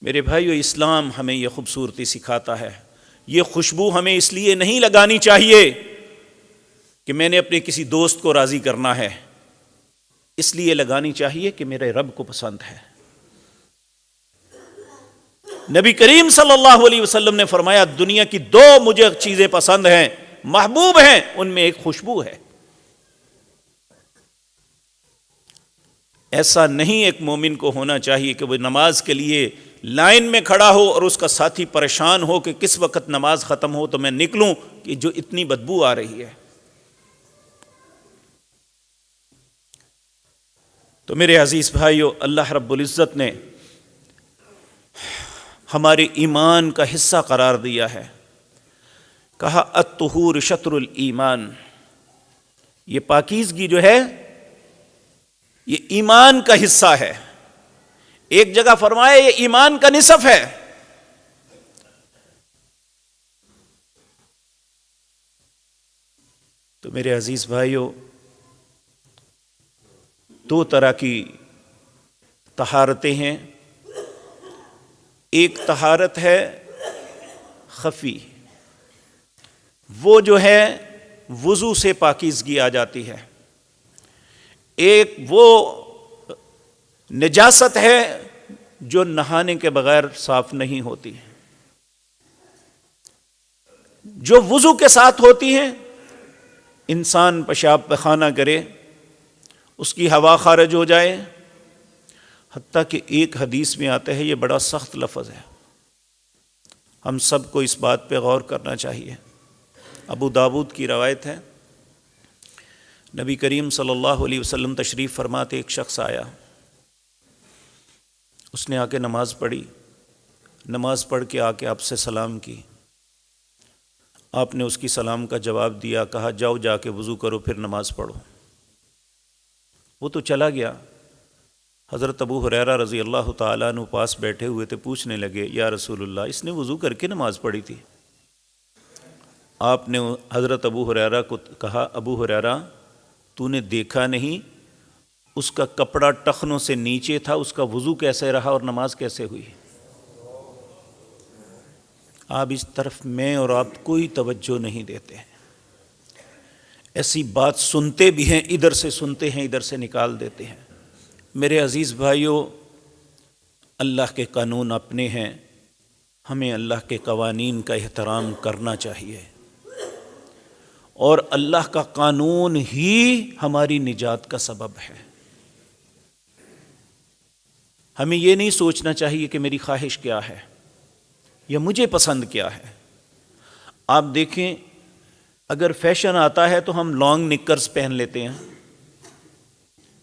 میرے بھائیو، اسلام ہمیں یہ خوبصورتی سکھاتا ہے. یہ خوشبو ہمیں اس لیے نہیں لگانی چاہیے کہ میں نے اپنے کسی دوست کو راضی کرنا ہے، اس لیے لگانی چاہیے کہ میرے رب کو پسند ہے. نبی کریم صلی اللہ علیہ وسلم نے فرمایا دنیا کی دو مجھے چیزیں پسند ہیں، محبوب ہیں، ان میں ایک خوشبو ہے. ایسا نہیں ایک مومن کو ہونا چاہیے کہ وہ نماز کے لیے لائن میں کھڑا ہو اور اس کا ساتھی پریشان ہو کہ کس وقت نماز ختم ہو تو میں نکلوں کہ جو اتنی بدبو آ رہی ہے. تو میرے عزیز بھائیو، اللہ رب العزت نے ہمارے ایمان کا حصہ قرار دیا ہے. کہا الطہور شطر الایمان، یہ پاکیزگی جو ہے یہ ایمان کا حصہ ہے. ایک جگہ فرمایا یہ ایمان کا نصف ہے. تو میرے عزیز بھائیو، دو طرح کی طہارتیں ہیں. ایک طہارت ہے خفی، وہ جو ہے وضو سے پاکیزگی آ جاتی ہے. ایک وہ نجاست ہے جو نہانے کے بغیر صاف نہیں ہوتی. جو وضو کے ساتھ ہوتی ہیں، انسان پیشاب پخانہ کرے، اس کی ہوا خارج ہو جائے، حتیٰ کہ ایک حدیث میں آتا ہے، یہ بڑا سخت لفظ ہے، ہم سب کو اس بات پہ غور کرنا چاہیے. ابو داود کی روایت ہے، نبی کریم صلی اللہ علیہ وسلم تشریف فرماتے، ایک شخص آیا، اس نے آ کے نماز پڑھی، نماز پڑھ کے آ کے آپ سے سلام کی. آپ نے اس کی سلام کا جواب دیا، کہا جاؤ جا کے وضو کرو پھر نماز پڑھو. وہ تو چلا گیا. حضرت ابو ہریرہ رضی اللہ تعالیٰ عنہ پاس بیٹھے ہوئے تھے، پوچھنے لگے یا رسول اللہ، اس نے وضو کر کے نماز پڑھی تھی. آپ نے حضرت ابو ہریرہ کو کہا، ابو ہریرہ تو نے دیکھا نہیں اس کا کپڑا ٹخنوں سے نیچے تھا، اس کا وضو کیسے رہا اور نماز کیسے ہوئی؟ آپ اس طرف میں اور آپ کوئی توجہ نہیں دیتے ہیں. ایسی بات سنتے بھی ہیں، ادھر سے سنتے ہیں ادھر سے نکال دیتے ہیں. میرے عزیز بھائیو، اللہ کے قانون اپنے ہیں، ہمیں اللہ کے قوانین کا احترام کرنا چاہیے، اور اللہ کا قانون ہی ہماری نجات کا سبب ہے. ہمیں یہ نہیں سوچنا چاہیے کہ میری خواہش کیا ہے یا مجھے پسند کیا ہے. آپ دیکھیں، اگر فیشن آتا ہے تو ہم لانگ نکرز پہن لیتے ہیں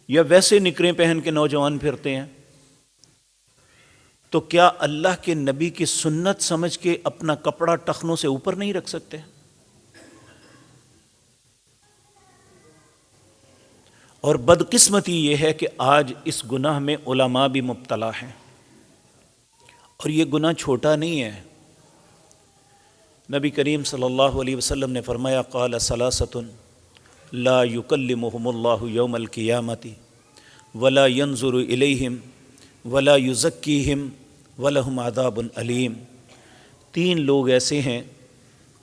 یا ویسے نکریں پہن کے نوجوان پھرتے ہیں، تو کیا اللہ کے نبی کی سنت سمجھ کے اپنا کپڑا ٹخنوں سے اوپر نہیں رکھ سکتے؟ اور بدقسمتی یہ ہے کہ آج اس گناہ میں علماء بھی مبتلا ہیں، اور یہ گناہ چھوٹا نہیں ہے. نبی کریم صلی اللہ علیہ وسلم نے فرمایا، قال ثلاثۃ لا یکلمہم اللہ یوم القیامۃ ولا ینظر الیہم ولا یزکیہم ولہم عذاب علیم. 3 لوگ ایسے ہیں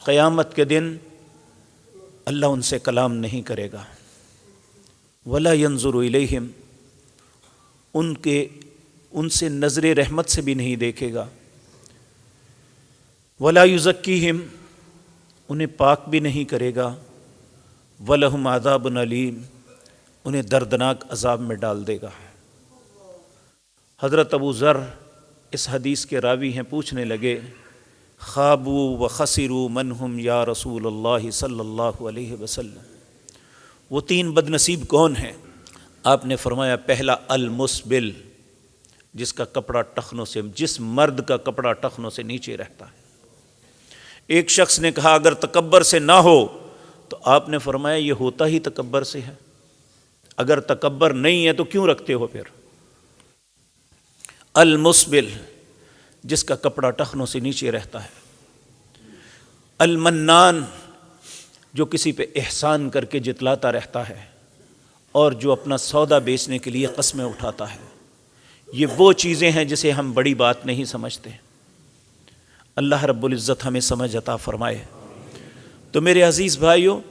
قیامت کے دن اللہ ان سے کلام نہیں کرے گا، ولا ینظر الیہم، ان سے نظر رحمت سے بھی نہیں دیکھے گا، ولا یزکیہم، انہیں پاک بھی نہیں کرے گا، ولہم عذاب علیم، انہیں دردناک عذاب میں ڈال دے گا. حضرت ابو ذر اس حدیث کے راوی ہیں، پوچھنے لگے، خابوا وخسروا من ہم یا رسول اللہ صلی اللہ علیہ وسلم، وہ 3 بدنصیب کون ہیں؟ آپ نے فرمایا، پہلا المسبل، جس کا کپڑا ٹخنوں سے، جس مرد کا کپڑا ٹخنوں سے نیچے رہتا ہے. ایک شخص نے کہا اگر تکبر سے نہ ہو، تو آپ نے فرمایا یہ ہوتا ہی تکبر سے ہے، اگر تکبر نہیں ہے تو کیوں رکھتے ہو پھر؟ المسبل، جس کا کپڑا ٹخنوں سے نیچے رہتا ہے. المنان، جو کسی پہ احسان کر کے جتلاتا رہتا ہے اور جو اپنا سودا بیچنے کے لیے قسمیں اٹھاتا ہے. یہ وہ چیزیں ہیں جسے ہم بڑی بات نہیں سمجھتے۔ اللہ رب العزت ہمیں سمجھ عطا فرمائے۔ تو میرے عزیز بھائیوں،